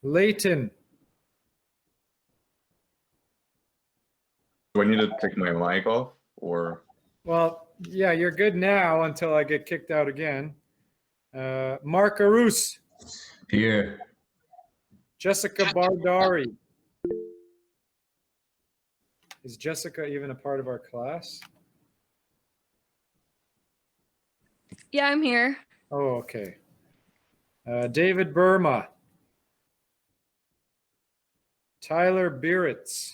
Leighton. Do I need to take my mic off or? Well, yeah, you're good now until I get kicked out again. Mark Arus. Here. Jessica Bardari. Is Jessica even a part of our class? Yeah, I'm here. Oh, okay. David Burma. Tyler Biritz.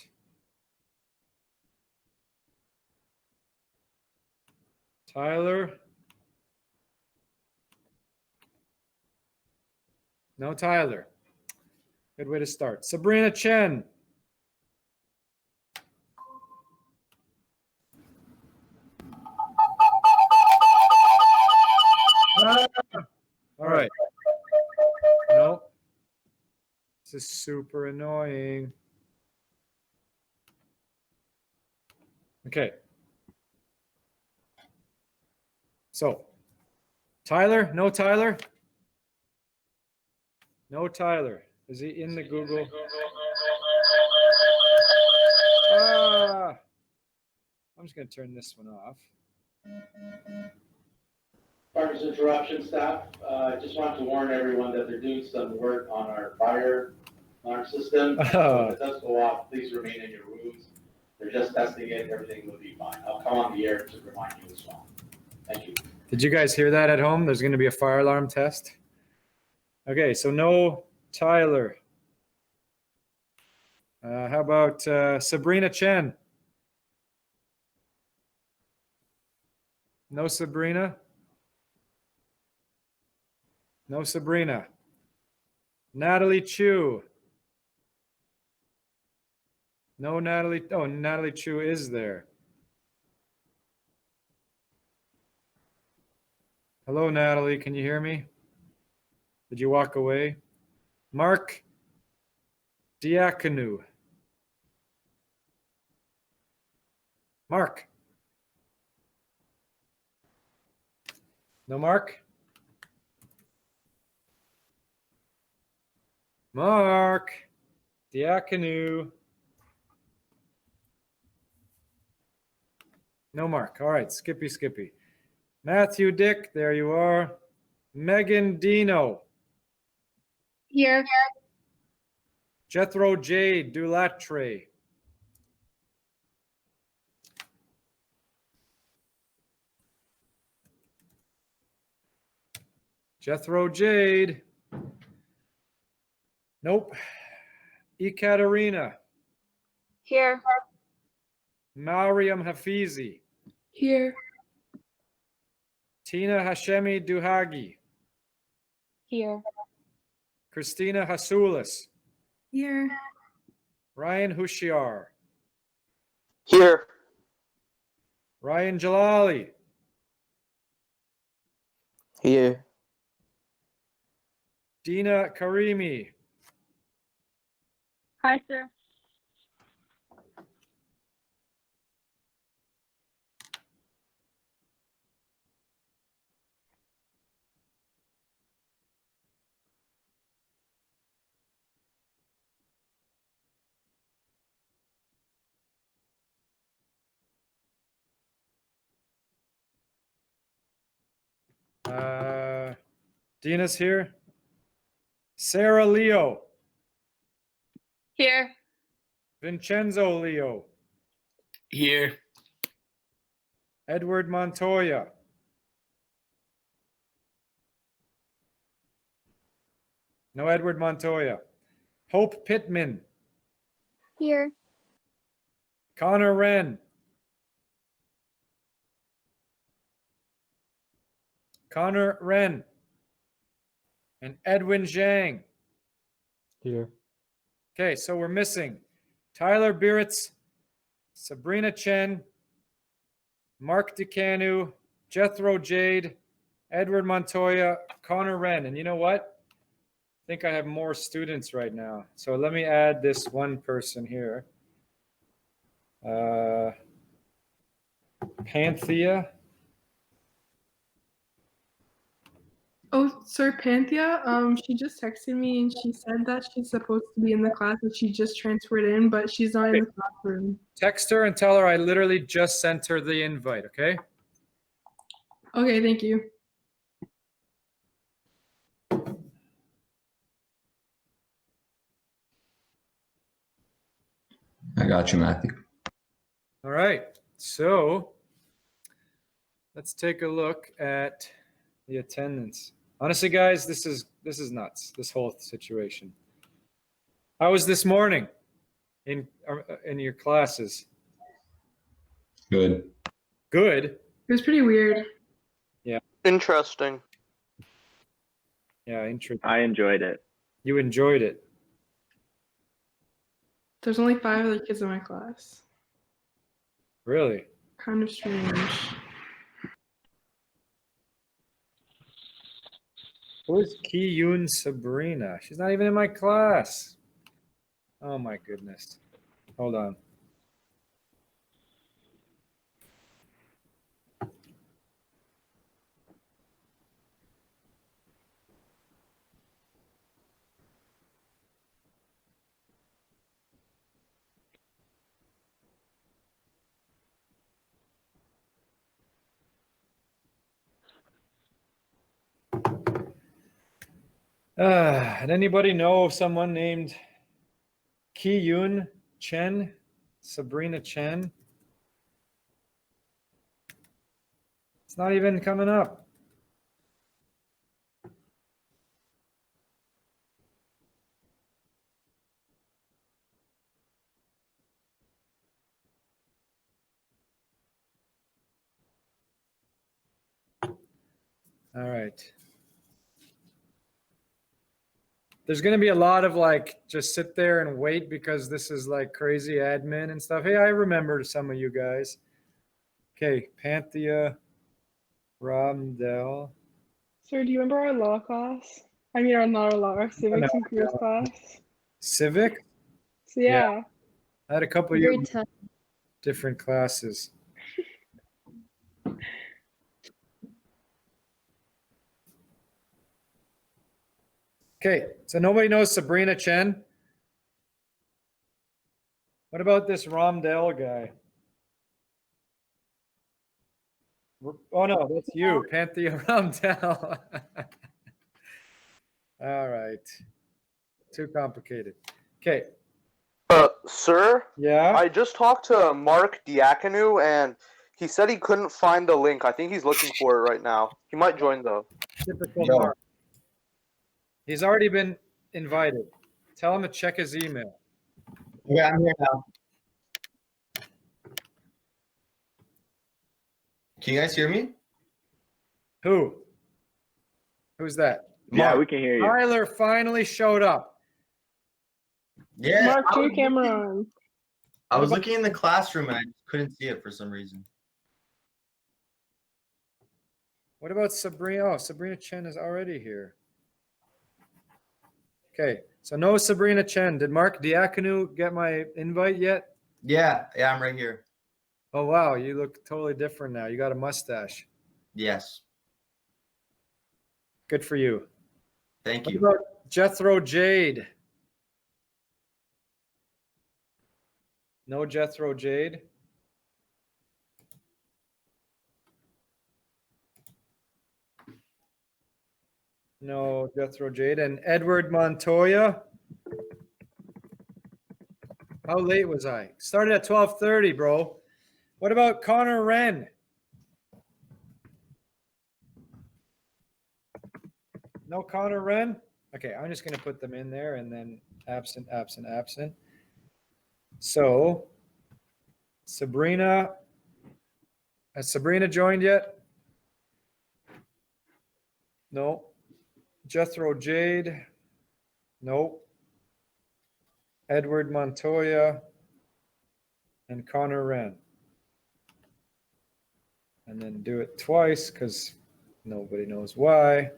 Tyler. No Tyler. Good way to start. Sabrina Chen. All right. No. This is super annoying. Okay. So, Tyler? No Tyler? No Tyler. Is he in the Google? I'm just going to turn this one off. Pardon this interruption, staff. I just want to warn everyone that they're doing some work on our fire alarm system. So if it does go off, please remain in your rooms. They're just testing it. Everything will be fine. I'll come on the air to remind you as well. Thank you. Did you guys hear that at home? There's going to be a fire alarm test. Okay, so no Tyler. How about Sabrina Chen? No Sabrina? No Sabrina. Natalie Chu. No Natalie. Oh, Natalie Chu is there. Hello, Natalie. Can you hear me? Did you walk away? Mark Diakonu. Mark. No Mark? Mark Diakonu. No Mark. All right, Skippy. Matthew Dick, there you are. Megan Dino. Here. Jethro J. Dulatre. Jethro Jade. Nope. Ekaterina. Here. Mariam Hafizi. Here. Tina Hashemi Duhagi. Here. Christina Hasulis. Here. Ryan Hushiar. Here. Ryan Jalali. Here. Dina Karimi. Hi, sir. Dina's here. Sarah Leo. Here. Vincenzo Leo. Here. Edward Montoya. No Edward Montoya. Hope Pittman. Here. Connor Wren. Connor Wren. And Edwin Zhang. Here. Okay, so we're missing Tyler Biritz, Sabrina Chen, Mark DeCanu, Jethro Jade, Edward Montoya, Connor Wren. And you know what? I think I have more students right now. So let me add this one person here. Panthea. Sir Panthea, she just texted me and she said that she's supposed to be in the class and she just transferred in, but she's not in the classroom. Text her and tell her I literally just sent her the invite, okay? Okay, thank you. I got you, Matthew. All right, so let's take a look at the attendance. Honestly, guys, this is nuts, this whole situation. How was this morning in your classes? Good. Good? It was pretty weird. Interesting. Yeah, interesting. I enjoyed it. You enjoyed it. There's only 5 other kids in my class. Really? Kind of strange. Who is Ki-Yoon Sabrina? She's not even in my class. Oh my goodness. Hold on. Did anybody know of someone named Ki-Yoon Chen? Sabrina Chen? It's not even coming up. All right. There's going to be a lot of like, just sit there and wait because this is like crazy admin and stuff. Hey, I remember some of you guys. Okay, Panthea, Ramdell. Sir, do you remember our law class? I mean, our civics and careers class. Civic? So yeah. I had a couple of Grade 10. different classes. Okay, so nobody knows Sabrina Chen? What about this Ramdell guy? Oh no, that's you, Panthea Ramdell. All right. Too complicated. Okay. Sir, Yeah. I just talked to Mark Diakonu and he said he couldn't find the link. I think he's looking for it right now. He might join though. Typical Yo. Mark. He's already been invited. Tell him to check his email. Yeah, I'm here now. Can you guys hear me? Who? Who's that? Yeah, Mark. we can hear you. Tyler finally showed up. Yeah. Mark, turn your camera on. I was looking in the classroom and I just couldn't see it for some reason. What about Sabrina? Oh, Sabrina Chen is already here. Okay, so no Sabrina Chen. Did Mark Diakonu get my invite yet? Yeah, I'm right here. Oh, wow, you look totally different now. You got a mustache. Yes. Good for you. Thank What you. about Jethro Jade? No Jethro Jade? No Jethro Jade. And Edward Montoya? How late was I? Started at 12:30, bro. What about Connor Wren? No Connor Wren? Okay, I'm just going to put them in there and then absent, absent, absent. So, Sabrina, has Sabrina joined yet? No. Jethro Jade? Nope. Edward Montoya and Connor Wren. And then do it twice because nobody knows why.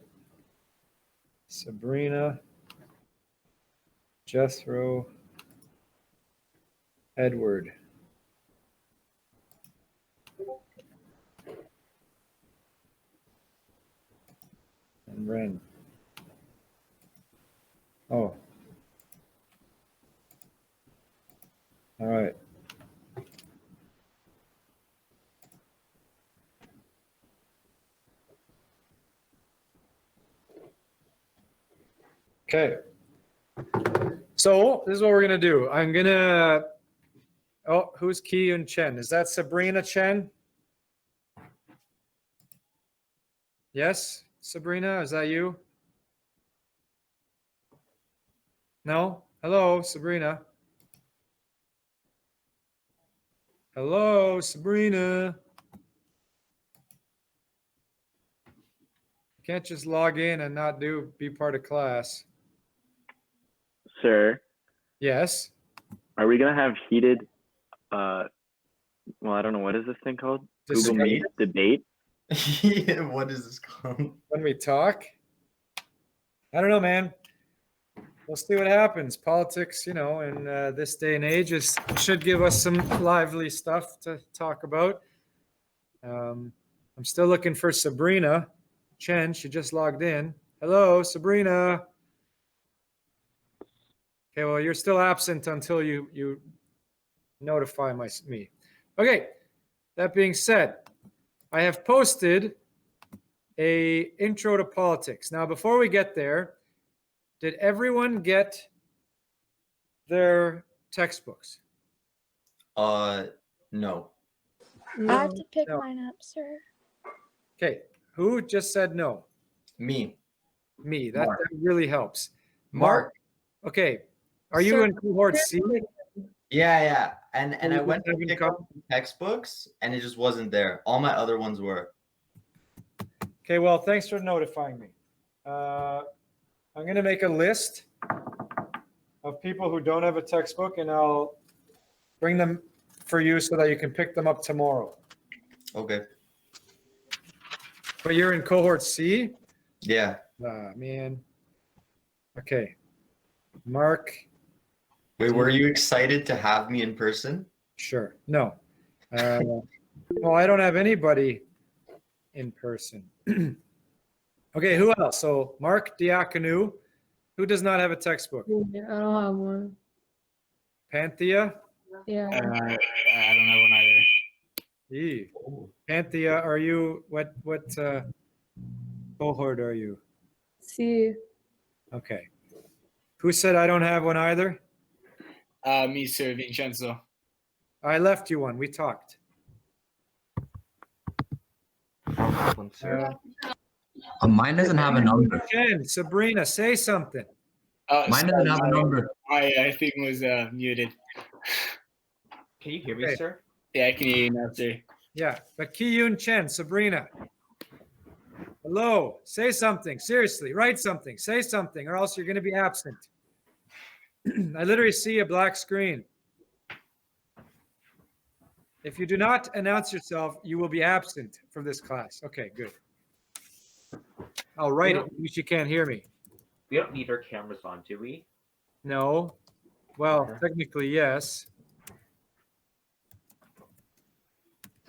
Sabrina, Jethro, Edward. And Wren. Oh. All right. Okay. So this is what we're gonna do. I'm gonna. Oh, who's Ki-Yun Chen? Is that Sabrina Chen? Yes, Sabrina, is that you? No? Hello, Sabrina. Hello, Sabrina. You can't just log in and not be part of class. Sir, Yes. are we gonna have heated? Well, I don't know, what is this thing called? Google Meet debate. Yeah, what is this called? When we talk? I don't know, man. We'll see what happens. Politics, in this day and age should give us some lively stuff to talk about. I'm still looking for Sabrina Chen. She just logged in. Hello, Sabrina. Okay, well, you're still absent until you notify me. Okay, that being said, I have posted a intro to politics. Now, before we get there, did everyone get their textbooks? No. I have to pick No. mine up, sir. Okay, who just said no? Me. Me. That Mark. really helps. Mark. Okay, are you Sir, in cohort C? Yeah. And you I went to haven't pick come- up the textbooks and it just wasn't there. All my other ones were. Okay, well, thanks for notifying me. I'm going to make a list of people who don't have a textbook, and I'll bring them for you so that you can pick them up tomorrow. Okay. But you're in cohort C? Yeah. Man. Okay. Mark, Wait, were you excited to have me in person? sure. No. Well, I don't have anybody in person. Okay, who else? So Mark Diaconou, who does not have a textbook? Yeah, I don't have one. Panthea? Yeah. I don't have one either. Yee. Panthea, are you, what cohort are you? See. Okay. Who said I don't have one either? Me, Sir Vincenzo. I left you one. We talked. Mine doesn't have a number. Jen, Sabrina, say something. Mine doesn't have a number. I think it was muted. Can you hear me, Okay. sir? Yeah, I can hear you now, sir. Yeah, but Ki-Yun Chen, Sabrina. Hello, say something. Seriously, write something. Say something, or else you're going to be absent. I literally see a black screen. If you do not announce yourself, you will be absent from this class. Okay, good. I'll write it. At least you can't hear me. We don't need our cameras on, do we? No. Well, technically, yes.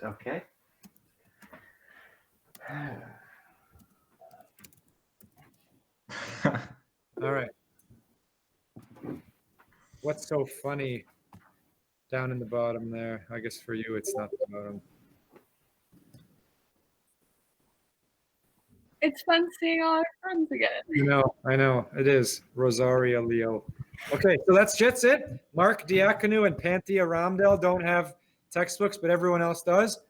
Okay. All right. What's so funny down in the bottom there? I guess for you, it's not the bottom. It's fun seeing all our friends again. I know, it is. Rosaria Leo. Okay, so that's just it. Mark Diaconou and Panthea Ramdell don't have textbooks, but everyone else does.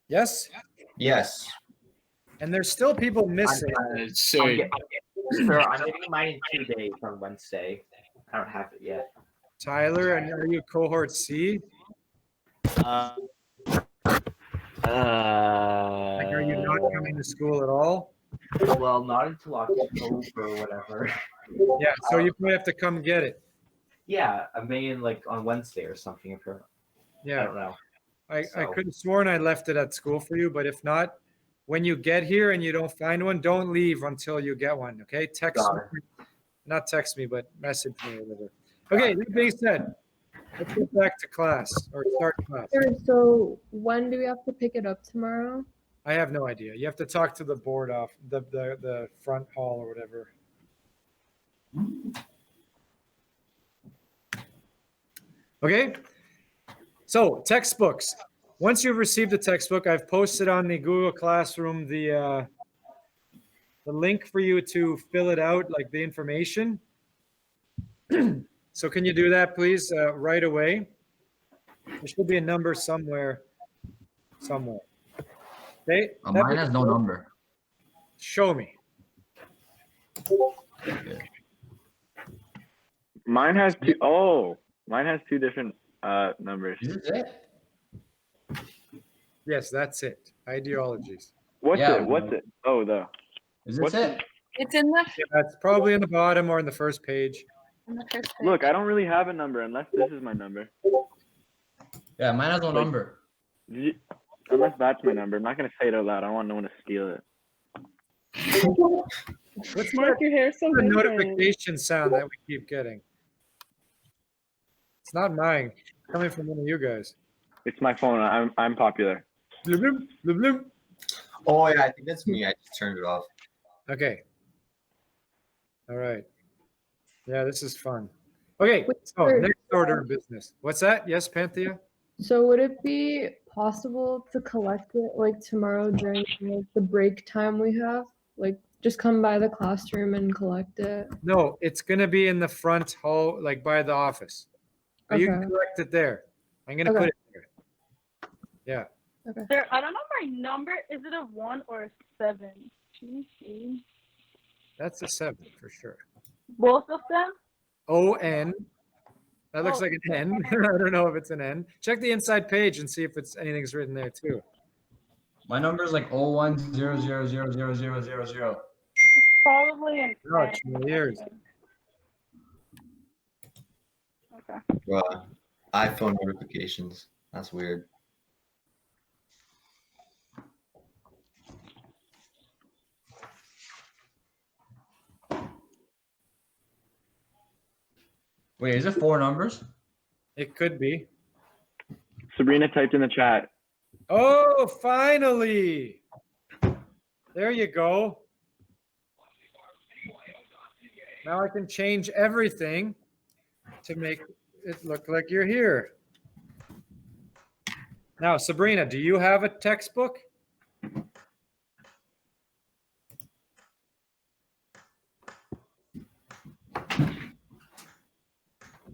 Yes? Yes. And there's still people missing. Sir, Sir, I'm getting mine in 2 days on Wednesday. I don't have it yet. Tyler, and are you cohort C? Like, are you not coming to school at all? Well, not until October or whatever. Yeah, so you might have to come get it. Yeah, I may like on Wednesday or something. If you're, I Yeah, don't know. I So- could have sworn I left it at school for you, but if not, when you get here and you don't find one, don't leave until you get one, okay? Text Got me, not text me, but message me or whatever. Okay, that being said, let's get back to class or start class. Sir, so when do we have to pick it up tomorrow? I have no idea. You have to talk to the board off the front hall or whatever. Okay. So textbooks. Once you've received a textbook, I've posted on the Google Classroom the link for you to fill it out, like the information. So can you do that, please, right away? There should be a number somewhere. Okay. Mine has no number. Show me. Mine has two. Oh, mine has two different numbers. Is this it? Yes, that's it. Ideologies. What's Yeah, it? What's it? Oh, Is this What's it? It's in the, Yeah, it's probably in the bottom or in the first page. in the first page. Look, I don't really have a number unless this is my number. Yeah, mine has no Like- number. Unless that's my number. I'm not gonna say it out loud. I don't want no one to steal it. What's Mark, your hair's so the different. notification sound that we keep getting? It's not mine. It's coming from one of you guys. It's my phone. I'm popular. Bloop, bloop, bloop, bloop. Oh yeah, I think that's me. I just turned it off. Okay. All right. Yeah, this is fun. Okay, so next order of business. What's that? Yes, Panthea? So would it be possible to collect it like tomorrow during like, the break time we have? Like just come by the classroom and collect it? No, it's gonna be in the front hall, like by the office. You can Okay. collect it there. I'm gonna Okay. put it there. Yeah. Sir, I don't know my number. Is it a 1 or a 7? Can you see? That's a 7 for sure. Both of them? O-N. That looks Oh. like an N. I don't know if it's an N. Check the inside page and see if it's anything's written there too. My number is like 0100000000. Probably an Oh, N. years. Okay. iPhone notifications. That's weird. Wait, is it 4 numbers? It could be. Sabrina typed in the chat. Oh, finally. There you go. Now I can change everything to make it look like you're here. Now, Sabrina, do you have a textbook?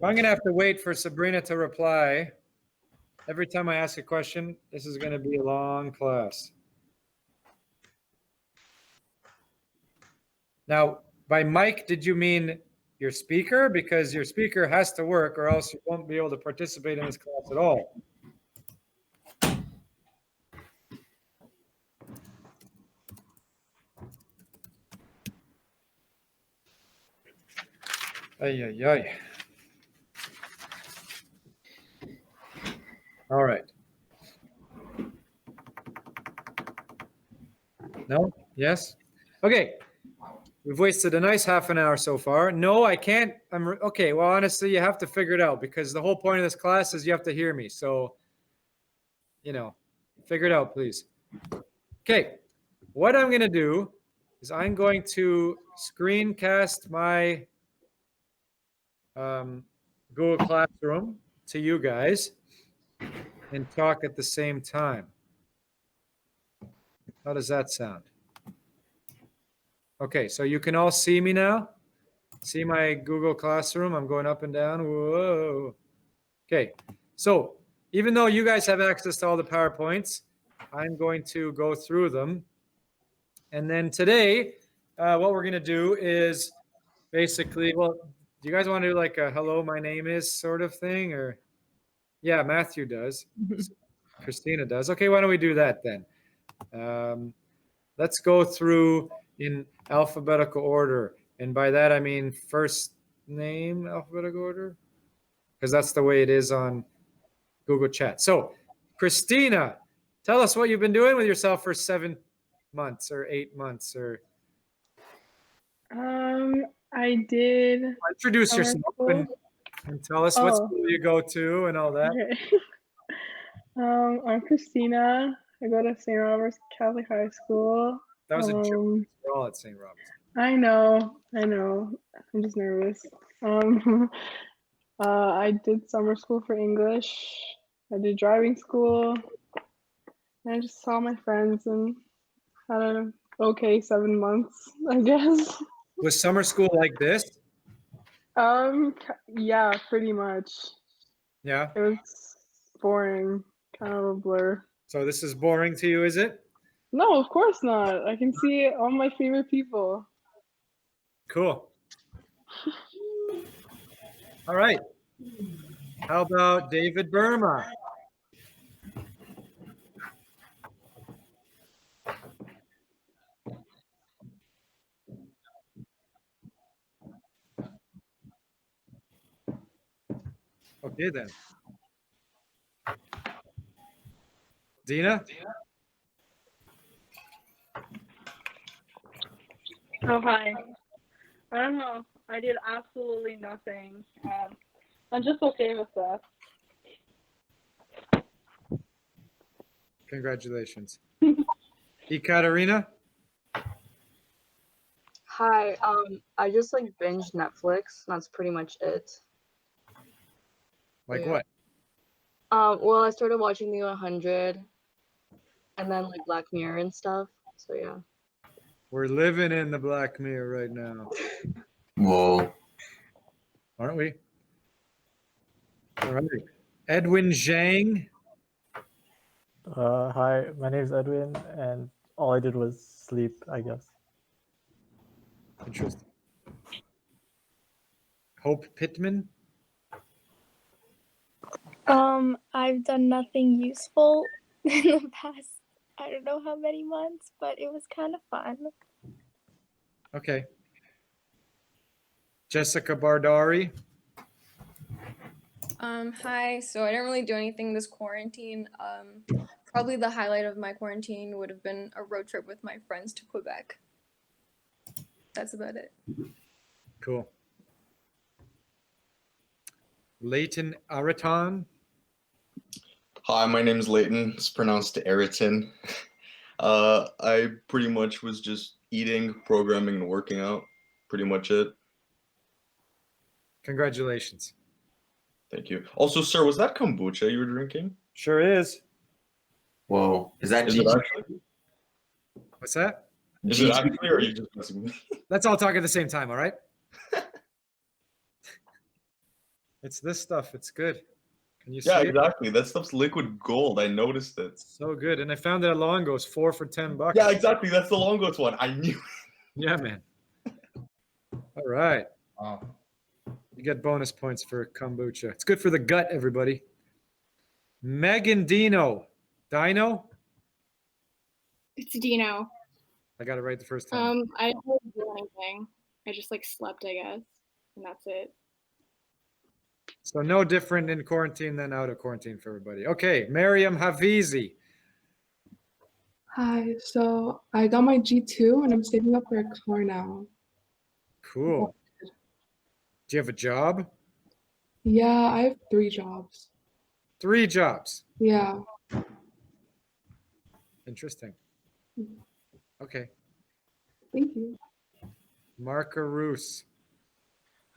I'm going to have to wait for Sabrina to reply. Every time I ask a question, this is going to be a long class. Now, by mic, did you mean your speaker? Because your speaker has to work or else you won't be able to participate in this class at all. Ay, ay, ay. All right. No? Yes? Okay. We've wasted a nice half an hour so far. No, I can't. Okay. Well, honestly, you have to figure it out because the whole point of this class is you have to hear me. So, figure it out, please. Okay. What I'm going to do is I'm going to screencast my Google Classroom to you guys and talk at the same time. How does that sound? Okay, so you can all see me now? See my Google Classroom? I'm going up and down. Whoa. Okay, so even though you guys have access to all the PowerPoints, I'm going to go through them. And then today, what we're going to do is basically, well, do you guys want to do like a hello, my name is sort of thing? Or yeah, Matthew does. Christina does. Okay, why don't we do that then? Let's go through in alphabetical order. And by that, I mean first name alphabetical order, because that's the way it is on Google Chat. So, Christina, tell us what you've been doing with yourself for 7 months or 8 months or. I did. Introduce summer yourself school. and tell us what Oh. school you go to and all that. Okay. I'm Christina. I I go to St. Robert's Catholic High School. That was a joke. We're all at St. Robert's. I know. I'm just nervous. I did summer school for English. I did driving school. And I just saw my friends and had a okay 7 months, I guess. Was summer school like this? Yeah, pretty much. Yeah. It was boring, kind of a blur. So this is boring to you, is it? No, of course not. I can see all my favorite people. Cool. All right. How about David Burma? Okay then. Dina? Oh, hi. I don't know. I did absolutely nothing. I'm just okay with that. Congratulations. Ekaterina? Hi, I just like binged Netflix. That's pretty much it. Like Yeah. what? Well, I started watching The 100 and then like Black Mirror and stuff. So yeah. We're living in the Black Mirror right now, Whoa. aren't we? All right. Edwin Zhang? Hi, my name is Edwin, and all I did was sleep, I guess. Interesting. Hope Pittman? I've done nothing useful in the past, I don't know how many months, but it was kind of fun. Okay. Jessica Bardari? Hi. So I didn't really do anything this quarantine. Probably the highlight of my quarantine would have been a road trip with my friends to Quebec. That's about it. Cool. Leighton Araton? Hi, my name's Leighton. It's pronounced Eriton. I pretty much was just eating, programming, and working out. Pretty much it. Congratulations. Thank you. Also, sir, was that kombucha you were drinking? Sure is. Whoa. Is that Is it GG? actually? What's that? Is it actually, or are you just messing with me? Let's all talk at the same time, all right? It's this stuff. It's good. Can you see Yeah, it? exactly. That stuff's liquid gold. I noticed it. So good. And I found it at Longo's, 4 for $10. Yeah, exactly. That's the longest one. I knew. Yeah, man. All right. Wow. You get bonus points for kombucha. It's good for the gut, everybody. Megan Dino. Dino? It's Dino. I got it right the first time. I didn't do anything. I just like slept, I guess, and that's it. So no different in quarantine than out of quarantine for everybody. Okay, Mariam Hafizi. Hi, so I got my G2 and I'm saving up for a car now. Cool. Do you have a job? Yeah, I have 3 jobs. 3 jobs. Yeah. Interesting. Okay. Thank you. Mark Roos.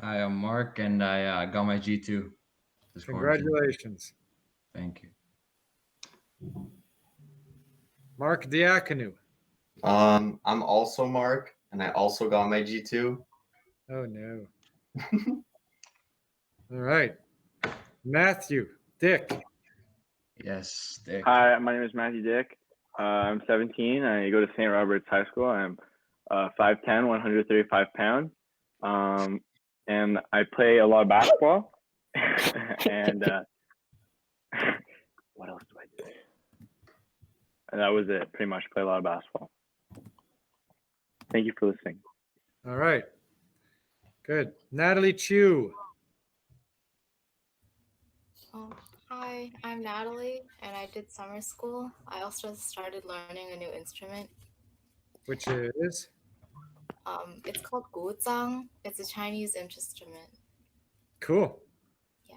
Hi, I'm Mark, and I got my G2. this quarantine. Congratulations. Thank you. Mark Diakonu. I'm also Mark, and I also got my G2. Oh, no. All right. Matthew. Dick. Yes, Dick. Hi, my name is Matthew Dick. I'm 17. I go to St. Robert's High School. I'm 5'10", 135 pounds. And I play a lot of basketball. And what else do I do? And that was it. Pretty much play a lot of basketball. Thank you for listening. All right. Good. Natalie Chu. Hi, I'm Natalie, and I did summer school. I also started learning a new instrument. Which is? It's called guzhang. It's a Chinese instrument. Cool. Yeah.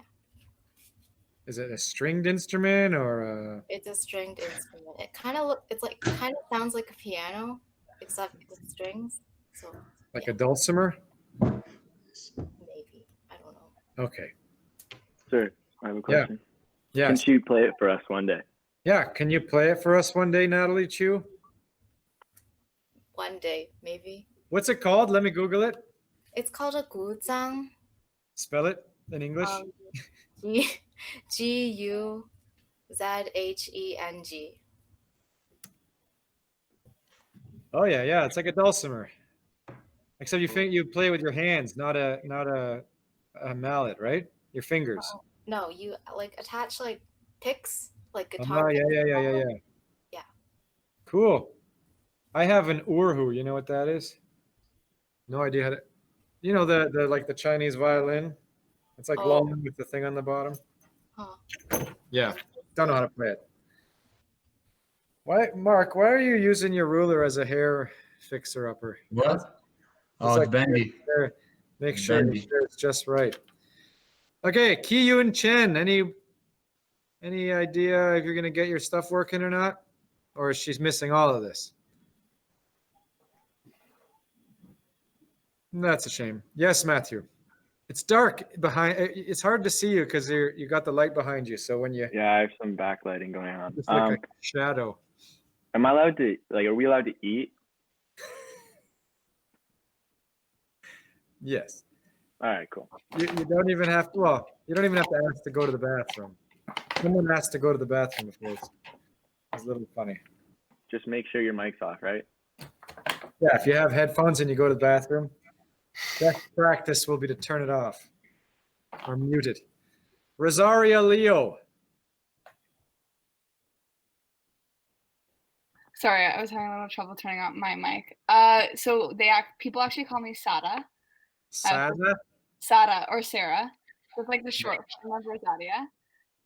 Is it a stringed instrument or a, It's a stringed instrument. It kind of kind of sounds like a piano, except with strings. So like a dulcimer? maybe, I don't know. Okay. Sir, I have a Yeah. question. Yes. Can you play it for us one day? Yeah. Can you play it for us one day, Natalie Chu? One day, maybe. What's it called? Let me Google it. It's called a guzhang. Spell it in English. G Guzheng. Oh yeah, yeah. It's like a dulcimer, except you think you play with your hands, not a mallet, right? Your fingers. No, you like attach like picks, like Oh guitar yeah, picks. yeah. Yeah. Cool. I have an urhu. You know what that is? No idea how to. You know the like the Chinese violin. It's like Oh. long with the thing on the bottom. Huh. Yeah. Don't know how to play it. Why, Mark? Why are you using your ruler as a hair fixer upper? What? Oh, it's bendy. Make It's sure your bendy. hair is just right. Okay, Ki-Yun Chen. Any idea if you're gonna get your stuff working or not, or is she missing all of this? That's a shame. Yes, Matthew. It's dark behind. It's hard to see you because you got the light behind you. So when you Yeah, I have some backlighting going on. just look like a shadow. Am I allowed to are we allowed to eat? Yes. All right, cool. You don't even have to. Well, you don't even have to ask to go to the bathroom. Someone has to go to the bathroom before it's a little funny. Just make sure your mic's off, right? Yeah, if you have headphones and you go to the bathroom, best practice will be to turn it off or mute it. Rosaria Leo. Sorry, I was having a little trouble turning on my mic. So people actually call me Sada. Sada? Sada or Sarah. It's like the short form of Rosaria.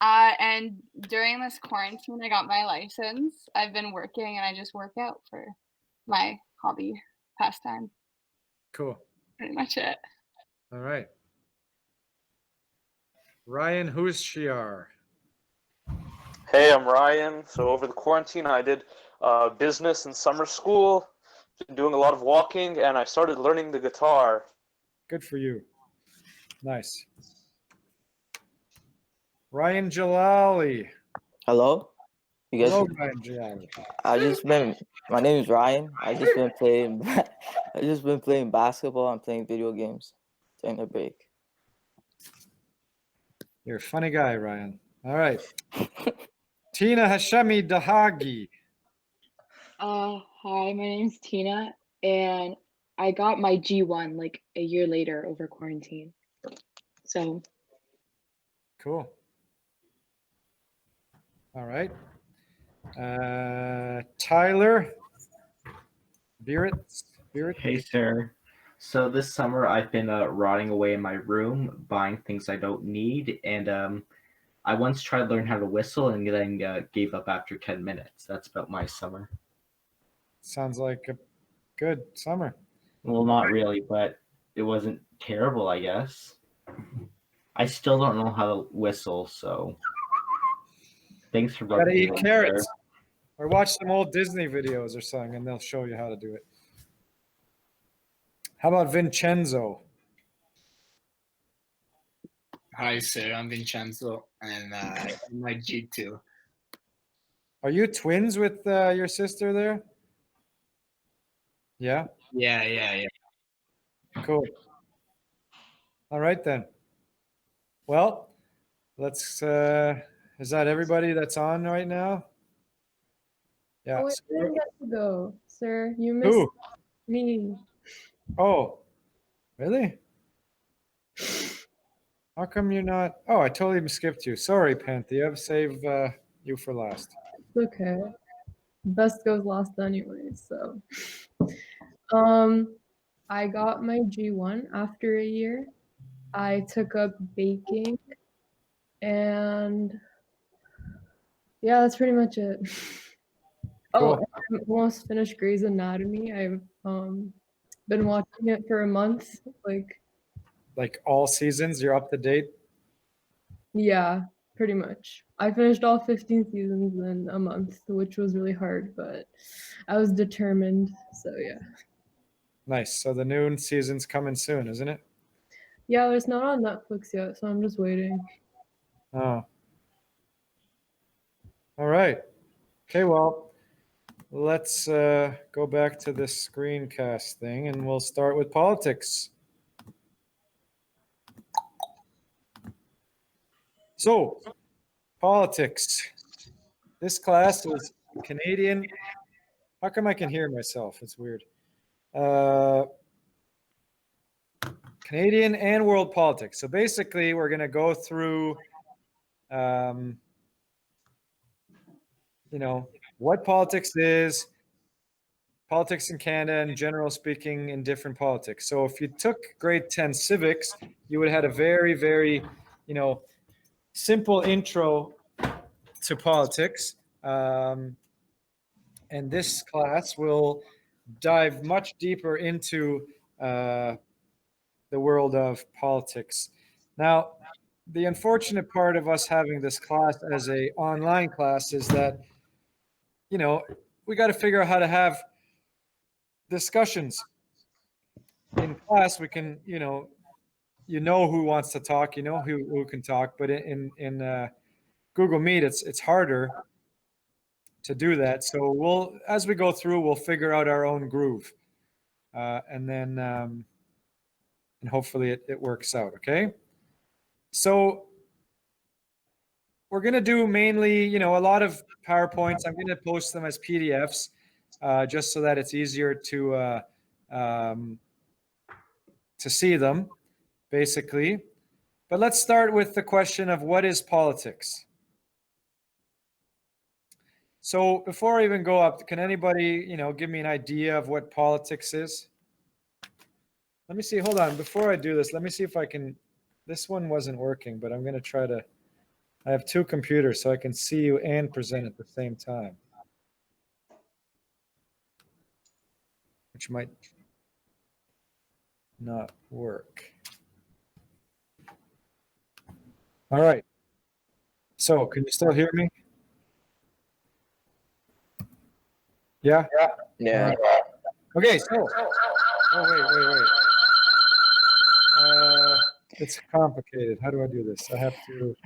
And during this quarantine, I got my license. I've been working and I just work out for my hobby pastime. Cool. Pretty much it. All right. Ryan Hushiar. Hey, I'm Ryan. So over the quarantine, I did business in summer school, been doing a lot of walking, and I started learning the guitar. Good for you. Nice. Ryan Jalali. Hello? You guys? Hello, Ryan Jalali. My name is Ryan. I just been playing basketball and playing video games during the break. You're a funny guy, Ryan. All right. Tina Hashemi Dahagi. Hi, my name's Tina, and I got my G1 like a year later over quarantine. So Cool. All right. Tyler Beeritz. Hey, sir. So this summer I've been rotting away in my room, buying things I don't need, and I once tried to learn how to whistle and then gave up after 10 minutes. That's about my summer. Sounds like a good summer. Well, not really, but it wasn't terrible, I guess. I still don't know how to whistle, so thanks for Gotta rubbing eat it in, carrots. sir. Or watch some old Disney videos or something, and they'll show you how to do it. How about Vincenzo? Hi, sir. I'm Vincenzo, and I'm my G2. Are you twins with your sister there? Yeah? Yeah. Cool. All right, then. Well, let's, is that everybody that's on right now? Yeah. Oh, wait, so I didn't get to go, sir. You missed Who? me. Oh, really? How come you're not? Oh, I totally skipped you. Sorry, Panthea. Save you for last. It's okay. Best goes last anyway, so. I got my G1 after a year. I took up baking, and yeah, that's pretty much it. Oh, Cool. I'm almost finished Grey's Anatomy. I've been watching it for a month. Like all seasons, you're up to date? Yeah, pretty much. I finished all 15 seasons in a month, which was really hard, but I was determined. So yeah. Nice. So the new season's coming soon, isn't it? Yeah, it's not on Netflix yet, so I'm just waiting. Oh. All right. Okay, well, let's go back to this screencast thing and we'll start with politics. So, politics. This class is Canadian. How come I can hear myself? It's weird. Canadian and world politics. So basically, we're going to go through, what politics is, politics in Canada, and general speaking in different politics. So if you took grade 10 civics, you would have had a very, very, simple intro to politics. And this class will dive much deeper into the world of politics. Now, the unfortunate part of us having this class as a online class is that, we got to figure out how to have discussions in class. We can, who wants to talk, who can talk, but in Google Meet, it's harder to do that. So as we go through, we'll figure out our own groove, and then and hopefully it works out. Okay. So we're going to do mainly, a lot of PowerPoints. I'm going to post them as PDFs, just so that it's easier to see them, basically. But let's start with the question of what is politics? So before I even go up, can anybody, give me an idea of what politics is? Let me see. Hold on. Before I do this, let me see if I can. This one wasn't working, but I'm going to try to. I have two computers, so I can see you and present at the same time, which might not work. All right. So can you still hear me? Yeah? Yeah. Okay, so. Oh, wait. It's complicated. How do I do this? I have to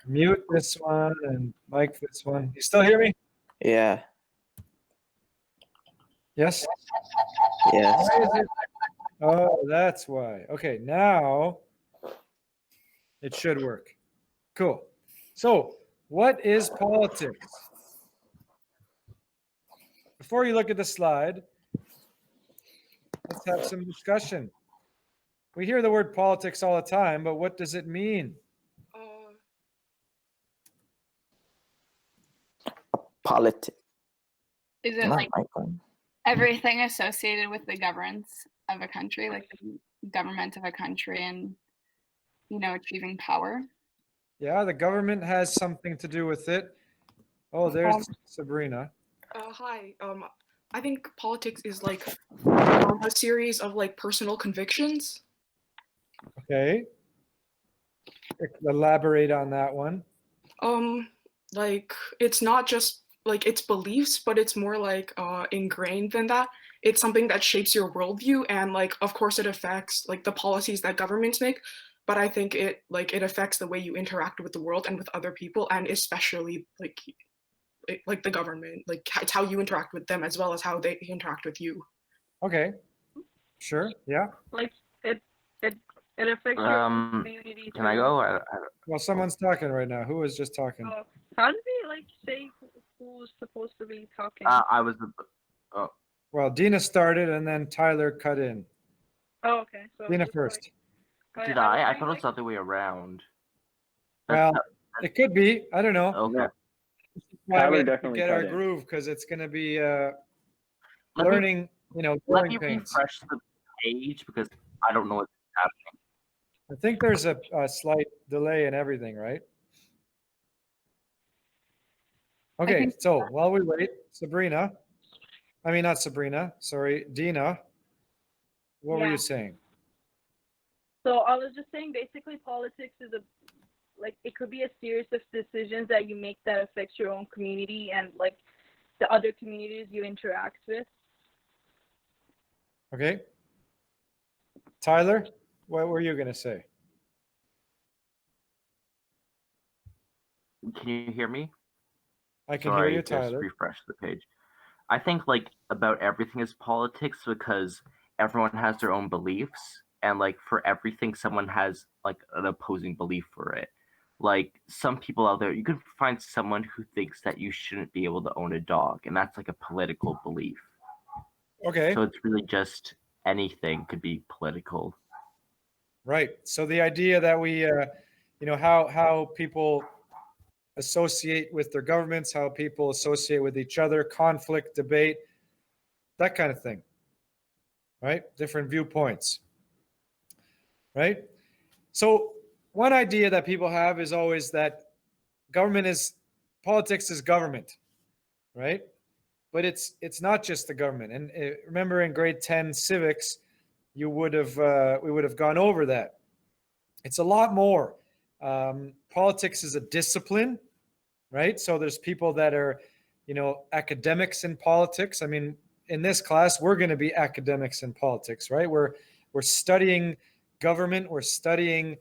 mute this one and mic this one. You still hear me? Yeah. Yes? Yes. Why is it? Oh, that's why. Okay, now it should work. Cool. So, what is politics? Before you look at the slide, let's have some discussion. We hear the word politics all the time, but what does it mean? Politics. Is it like everything associated with the governance of a country, like the government of a country and, achieving power? Yeah, the government has something to do with it. Oh, there's Sabrina. Hi. I think politics is like a series of like personal convictions. Okay. Elaborate on that one. Like it's not just like its beliefs, but it's more like ingrained than that. It's something that shapes your worldview, and like of course it affects like the policies that governments make. But I think it affects the way you interact with the world and with other people, and especially like the government. Like it's how you interact with them as well as how they interact with you. Okay. Sure. Yeah. Like it affects your community. Can I go? Well, someone's talking right now. Who was just talking? How did we like say who's supposed to be talking? I was. Oh. Well, Dina started and then Tyler cut in. Oh, okay. So Dina first. Did I? I thought it was the other way around. Well, it could be. I don't know. Okay. Why Tyler we have to definitely get cut our in. groove, because it's going to be Let learning, Let growing me pains. refresh the page because I don't know what's happening. I think there's a slight delay in everything, right? Okay, so while we wait, Dina, what were Yeah. you saying? So I was just saying, basically, politics is like it could be a series of decisions that you make that affects your own community and like the other communities you interact with. Okay. Tyler, what were you going to say? Can you hear me? I can Sorry, hear you, just Tyler. refresh the page. I think like about everything is politics because everyone has their own beliefs, and like for everything someone has like an opposing belief for it. Like some people out there, you can find someone who thinks that you shouldn't be able to own a dog, and that's like a political belief. Okay. So it's really just anything could be political. Right. So the idea that we, how people associate with their governments, how people associate with each other, conflict, debate, that kind of thing. Right? Different viewpoints. Right? So one idea that people have is always that politics is government, right? But it's not just the government. And remember in grade 10 civics, we would have gone over that. It's a lot more. Politics is a discipline, right? So there's people that are, academics in politics. I mean, in this class, we're going to be academics in politics, right? We're studying government. We're studying,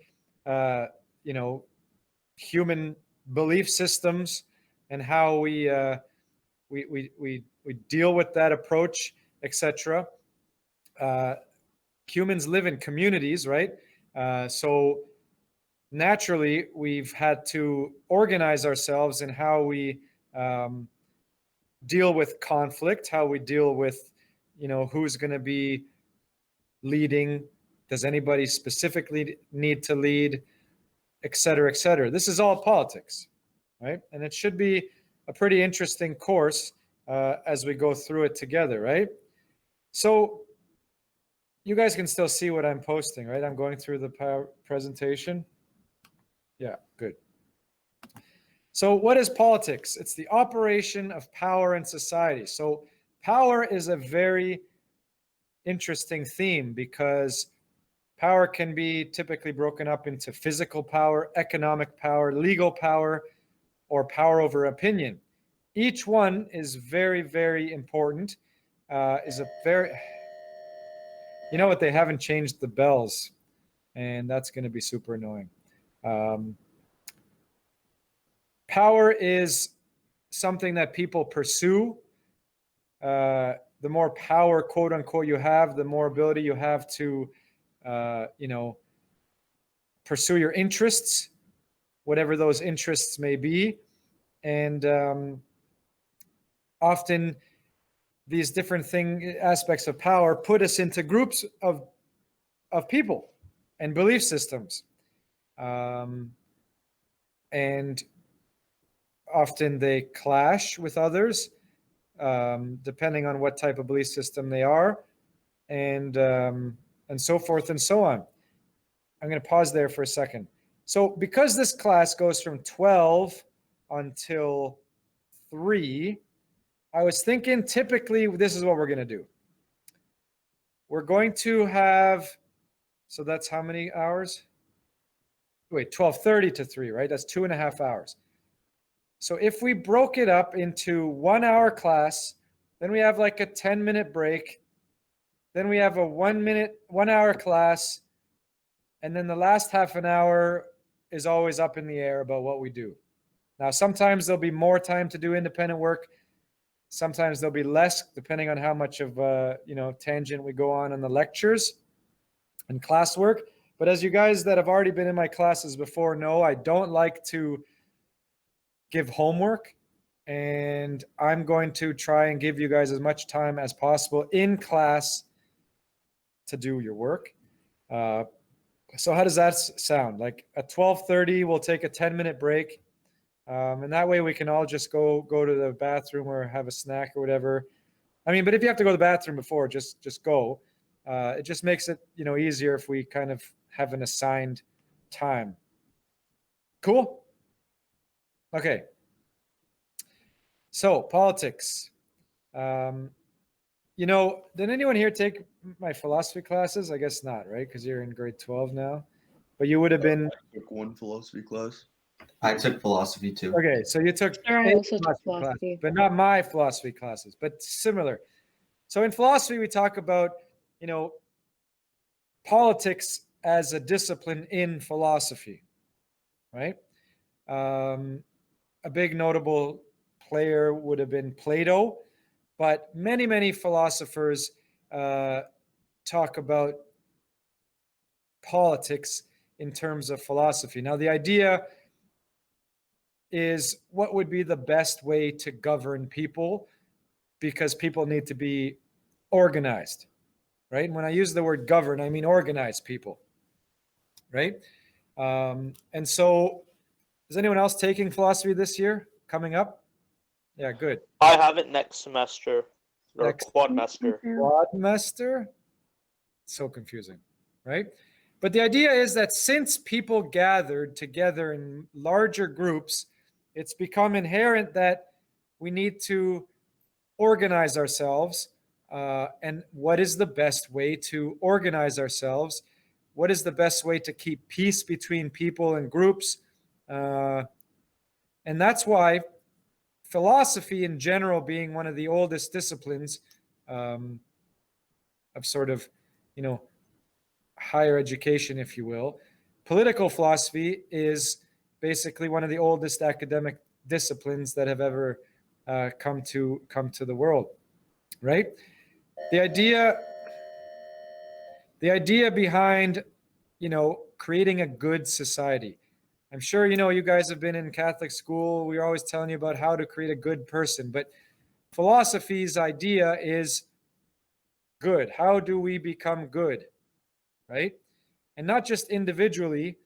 human belief systems and how we deal with that approach, etc. Humans live in communities, right? So naturally, we've had to organize ourselves in how we deal with conflict, how we deal with, who's going to be leading. Does anybody specifically need to lead, et cetera, et cetera. This is all politics, right? And it should be a pretty interesting course as we go through it together, right? So you guys can still see what I'm posting, right? I'm going through the presentation. Yeah, good. So what is politics? It's the operation of power in society. So power is a very interesting theme because power can be typically broken up into physical power, economic power, legal power, or power over opinion. Each one is very, very important. You know what? They haven't changed the bells, and that's going to be super annoying. Power is something that people pursue. The more power, quote unquote, you have, the more ability you have to, pursue your interests, whatever those interests may be. And often these different aspects of power put us into groups of people and belief systems. And often they clash with others, depending on what type of belief system they are, and so forth and so on. I'm going to pause there for a second. So because this class goes from 12 until 3, I was thinking typically this is what we're going to do. We're going to have, so that's how many hours? Wait, 12:30 to 3, right? That's 2.5 hours. So if we broke it up into 1 hour class, then we have like a 10-minute break. Then we have a 1 hour class. And then the last half an hour is always up in the air about what we do. Now, sometimes there'll be more time to do independent work. Sometimes there'll be less, depending on how much of tangent we go on in the lectures and classwork. But as you guys that have already been in my classes before know, I don't like to give homework. And I'm going to try and give you guys as much time as possible in class to do your work. So how does that sound? Like at 12:30, we'll take a 10-minute break. And that way we can all just go to the bathroom or have a snack or whatever. I mean, but if you have to go to the bathroom before, just go. It just makes it, easier if we kind of have an assigned time. Cool? Okay. So politics. Did anyone here take my philosophy classes? I guess not, right? Because you're in grade 12 now. but you would have been I took one philosophy class. I took philosophy too. okay. So you took Sure, I old also took classes, philosophy. but not my philosophy classes, but similar. So in philosophy, we talk about, politics as a discipline in philosophy, right? A big notable player would have been Plato, but many philosophers talk about politics in terms of philosophy. Now, the idea is what would be the best way to govern people, because people need to be organized, right? And when I use the word govern, I mean organize people, right? And so, is anyone else taking philosophy this year coming up? Yeah, good. I have it next semester or Next quadmester. quadmester. So confusing, right? But the idea is that since people gathered together in larger groups, it's become inherent that we need to organize ourselves. And what is the best way to organize ourselves? What is the best way to keep peace between people and groups? And that's why philosophy in general, being one of the oldest disciplines of sort of, higher education, if you will, political philosophy is basically one of the oldest academic disciplines that have ever come to the world, right? The idea behind, creating a good society. I'm sure you guys have been in Catholic school. We're always telling you about how to create a good person, but philosophy's idea is good. How do we become good, right? And not just individually,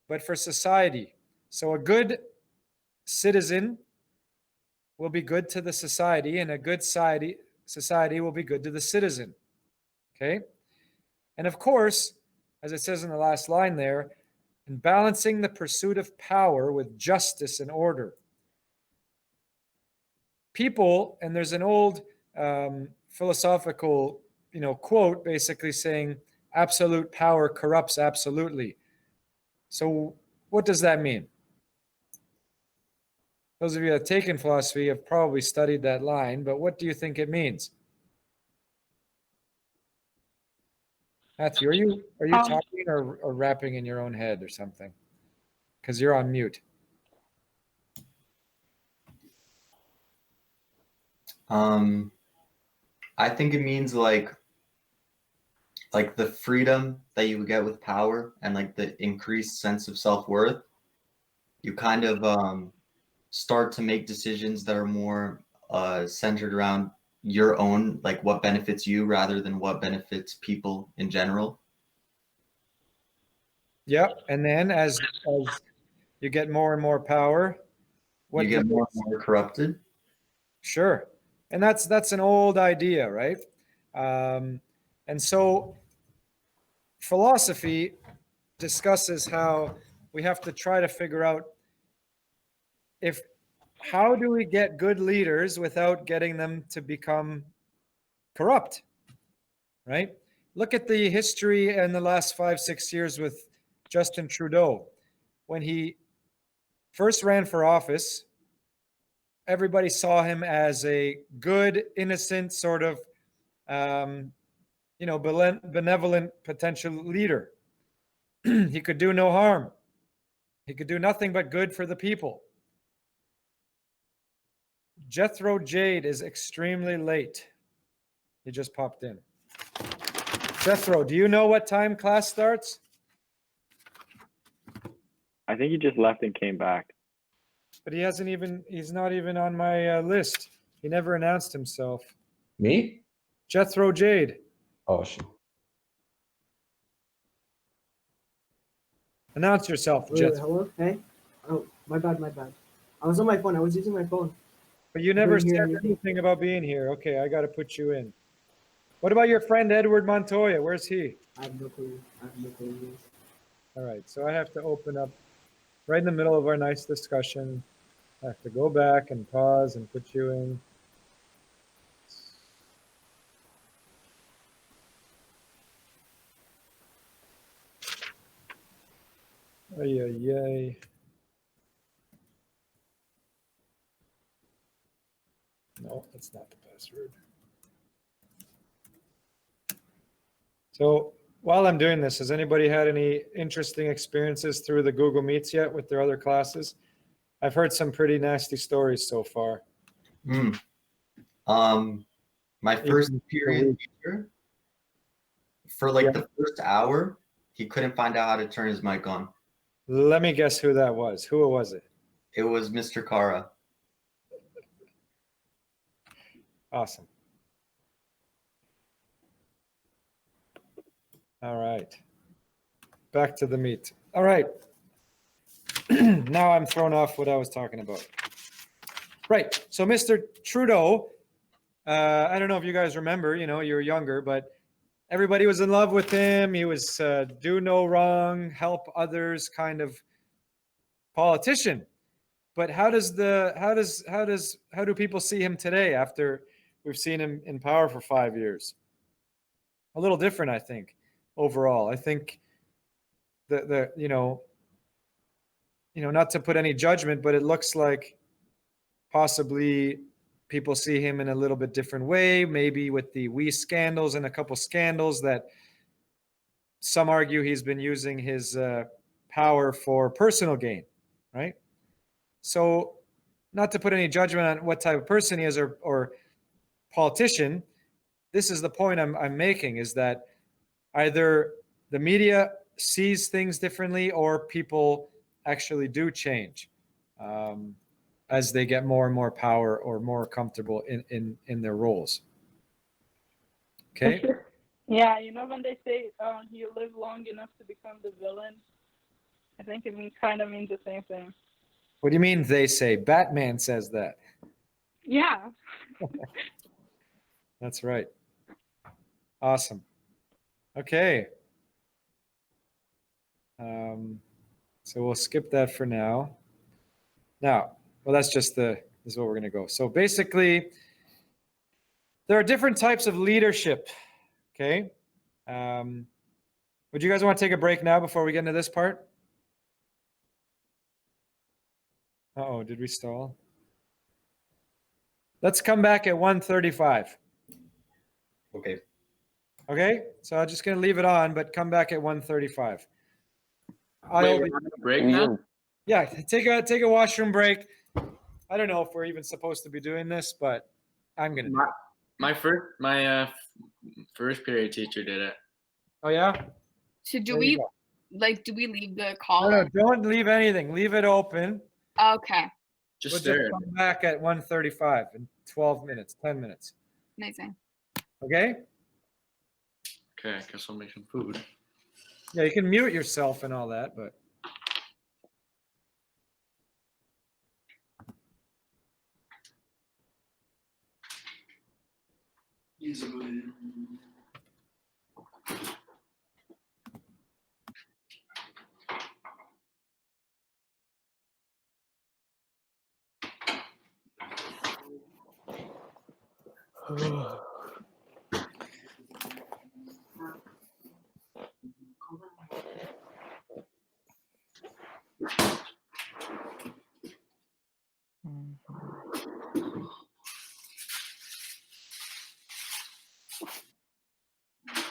but for society. So a good citizen will be good to the society, and a good society will be good to the citizen. Okay? And of course, as it says in the last line there, in balancing the pursuit of power with justice and order. People, and there's an old philosophical, quote basically saying, absolute power corrupts absolutely. So what does that mean? Those of you that have taken philosophy have probably studied that line, but what do you think it means? Matthew, are you talking or rapping in your own head or something? Because you're on mute. I think it means like the freedom that you would get with power and like the increased sense of self-worth. You kind of start to make decisions that are more centered around your own, like what benefits you rather than what benefits people in general. Yep. And then as you get more and more power, You get more and more corrupted. Sure. And that's an old idea, right? And so philosophy discusses how we have to try to figure out how do we get good leaders without getting them to become corrupt, right? Look at the history in the last 5-6 years with Justin Trudeau. When he first ran for office, everybody saw him as a good, innocent sort of, benevolent potential leader. He could do no harm. He could do nothing but good for the people. Jethro Jade is extremely late. He just popped in. Jethro, do you know what time class starts? I think he just left and came back. But he's not even on my list. He never announced himself. Me? Jethro Jade. Oh, shit. Announce yourself, Wait, Jethro. hello? Hey? Oh, my bad. I was on my phone. I was using my phone. But you I never couldn't said hear anything. anything about being here. Okay, I got to put you in. What about your friend Edward Montoya? Where's he? I have no clue. All right, so I have to open up right in the middle of our nice discussion. I have to go back and pause and put you in. Ay, ay, ay. No, that's not the password. So while I'm doing this, has anybody had any interesting experiences through the Google Meets yet with their other classes? I've heard some pretty nasty stories so far. My first Even period teacher, for like the first hour, he couldn't find out how to turn his mic on. Let me guess who that was. Who was it? It was Mr. Kara. Awesome. All right. Back to the meat. All right. Now I'm thrown off what I was talking about. Right. So Mr. Trudeau, I don't know if you guys remember, you were younger, but everybody was in love with him. He was do no wrong, help others kind of politician. But how do people see him today after we've seen him in power for 5 years? A little different, I think, overall. I think not to put any judgment, but it looks like possibly people see him in a little bit different way, maybe with the We scandals and a couple scandals that some argue he's been using his power for personal gain, right? So not to put any judgment on what type of person he is or politician, this is the point I'm making, is that either the media sees things differently or people actually do change as they get more and more power or more comfortable in their roles. Okay? Yeah, when they say you live long enough to become the villain, I think it kind of means the same thing. What do you mean they say? Batman says that. Yeah. That's right. Awesome. Okay. So we'll skip that for now. Now, well, this is what we're going to go. So basically, there are different types of leadership. Okay. Would you guys want to take a break now before we get into this part? Uh-oh, did we stall? Let's come back at 1:35. Okay. Okay, so I'm just going to leave it on, but come back at 1:35. Wait, we're having a break now? Yeah, take a washroom break. I don't know if we're even supposed to be doing this, but I'm gonna. My first period teacher did it. Oh yeah. So do There you we go. do we leave the call? No, don't leave anything. Leave it open. Okay. We'll just come back at 1:35 in 12 minutes, 10 minutes. Amazing. Okay? Okay, I guess I'll make some food. Yeah, you can mute yourself and all that, but.